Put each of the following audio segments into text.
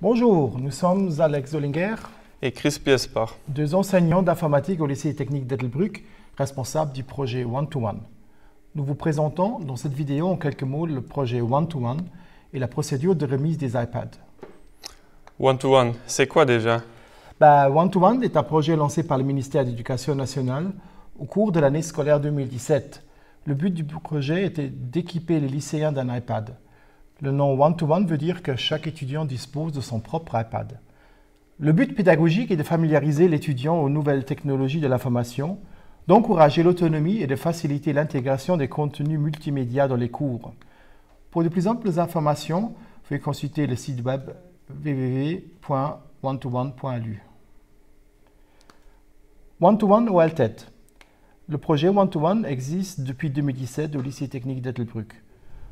Bonjour, nous sommes Alex Zollinger et Chris Piespar, deux enseignants d'informatique au lycée technique d'Ettelbruck, responsables du projet One-to-One. Nous vous présentons dans cette vidéo en quelques mots le projet One-to-One et la procédure de remise des iPads. One-to-One, c'est quoi déjà? One-to-One est un projet lancé par le ministère de l'Éducation nationale au cours de l'année scolaire 2017. Le but du projet était d'équiper les lycéens d'un iPad. Le nom One-to-One veut dire que chaque étudiant dispose de son propre iPad. Le but pédagogique est de familiariser l'étudiant aux nouvelles technologies de l'information, d'encourager l'autonomie et de faciliter l'intégration des contenus multimédia dans les cours. Pour de plus amples informations, vous pouvez consulter le site web www.one-to-one.lu. One-to-One au Altet. Le projet One-to-One existe depuis 2017 au lycée technique d'Ettelbruck.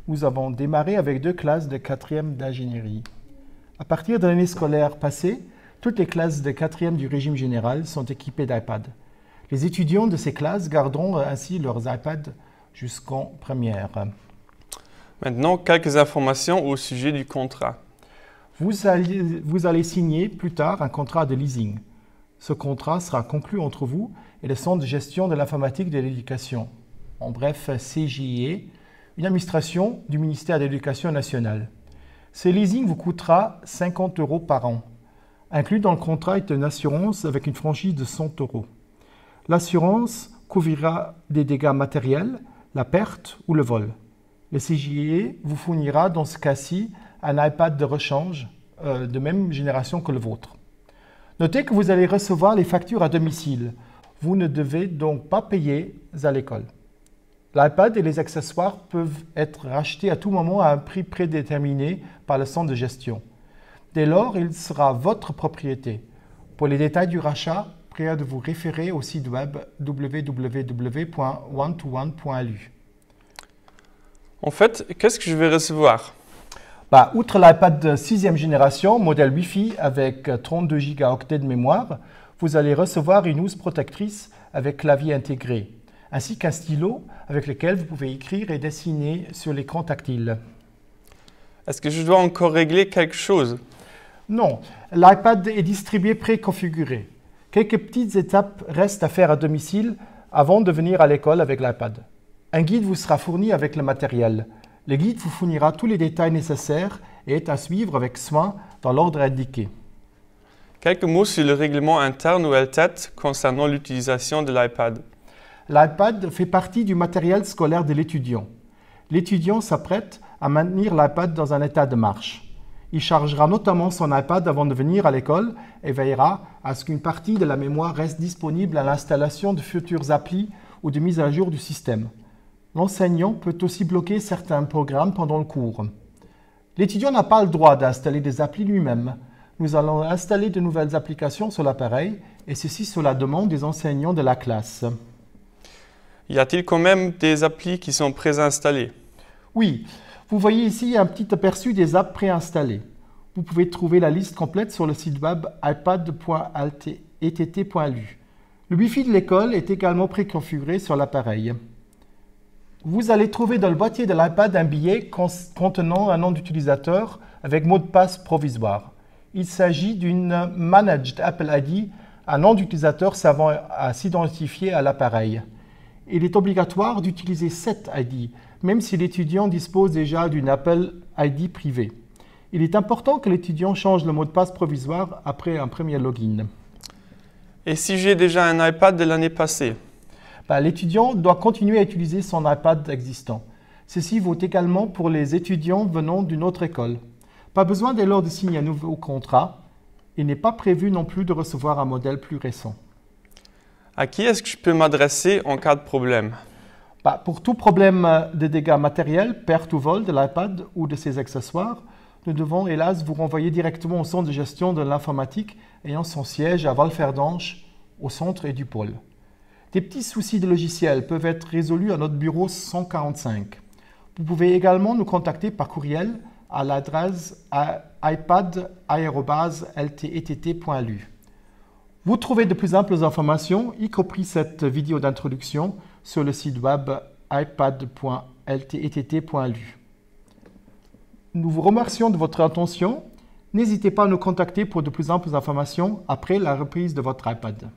Nous avons démarré avec 2 classes de 4e d'ingénierie. À partir de l'année scolaire passée, toutes les classes de 4e du régime général sont équipées d'iPad. Les étudiants de ces classes garderont ainsi leurs iPads jusqu'en première. Maintenant, quelques informations au sujet du contrat. Vous allez signer plus tard un contrat de leasing. Ce contrat sera conclu entre vous et le Centre de gestion de l'informatique de l'éducation, en bref CJIE, une administration du ministère de l'Éducation nationale. Ce leasing vous coûtera 50 € par an. Inclus dans le contrat est une assurance avec une franchise de 100 €. L'assurance couvrira des dégâts matériels, la perte ou le vol. Le CJIE vous fournira dans ce cas-ci un iPad de rechange de même génération que le vôtre. Notez que vous allez recevoir les factures à domicile. Vous ne devez donc pas payer à l'école. L'iPad et les accessoires peuvent être rachetés à tout moment à un prix prédéterminé par le centre de gestion. Dès lors, il sera votre propriété. Pour les détails du rachat, priez de vous référer au site web www.one-to-one.lu. En fait, qu'est-ce que je vais recevoir? Outre l'iPad de 6e génération, modèle Wi-Fi avec 32 Go de mémoire, vous allez recevoir une housse protectrice avec clavier intégré, ainsi qu'un stylo avec lequel vous pouvez écrire et dessiner sur l'écran tactile. Est-ce que je dois encore régler quelque chose? Non, l'iPad est distribué préconfiguré. Quelques petites étapes restent à faire à domicile avant de venir à l'école avec l'iPad. Un guide vous sera fourni avec le matériel. Le guide vous fournira tous les détails nécessaires et est à suivre avec soin dans l'ordre indiqué. Quelques mots sur le règlement interne au LTET concernant l'utilisation de l'iPad. L'iPad fait partie du matériel scolaire de l'étudiant. L'étudiant s'apprête à maintenir l'iPad dans un état de marche. Il chargera notamment son iPad avant de venir à l'école et veillera à ce qu'une partie de la mémoire reste disponible à l'installation de futures applis ou de mise à jour du système. L'enseignant peut aussi bloquer certains programmes pendant le cours. L'étudiant n'a pas le droit d'installer des applis lui-même. Nous allons installer de nouvelles applications sur l'appareil et ceci sur la demande des enseignants de la classe. Y a-t-il quand même des applis qui sont préinstallées? Oui, vous voyez ici un petit aperçu des apps préinstallées. Vous pouvez trouver la liste complète sur le site web ipad.ett.lu. Le Wi-Fi de l'école est également préconfiguré sur l'appareil. Vous allez trouver dans le boîtier de l'iPad un billet contenant un nom d'utilisateur avec mot de passe provisoire. Il s'agit d'une Managed Apple ID, un nom d'utilisateur servant à s'identifier à l'appareil. Il est obligatoire d'utiliser cette ID, même si l'étudiant dispose déjà d'une Apple ID privée. Il est important que l'étudiant change le mot de passe provisoire après un premier login. Et si j'ai déjà un iPad de l'année passée? L'étudiant doit continuer à utiliser son iPad existant. Ceci vaut également pour les étudiants venant d'une autre école. Pas besoin dès lors de signer un nouveau contrat. Il n'est pas prévu non plus de recevoir un modèle plus récent. À qui est-ce que je peux m'adresser en cas de problème? Pour tout problème de dégâts matériels, perte ou vol de l'iPad ou de ses accessoires, nous devons hélas vous renvoyer directement au centre de gestion de l'informatique ayant son siège à Walferdonge, au centre et du pôle. Des petits soucis de logiciel peuvent être résolus à notre bureau 145. Vous pouvez également nous contacter par courriel à l'adresse ipad@ltett.lu. Vous trouvez de plus amples informations, y compris cette vidéo d'introduction, sur le site web ipad.ltett.lu. Nous vous remercions de votre attention. N'hésitez pas à nous contacter pour de plus amples informations après la reprise de votre iPad.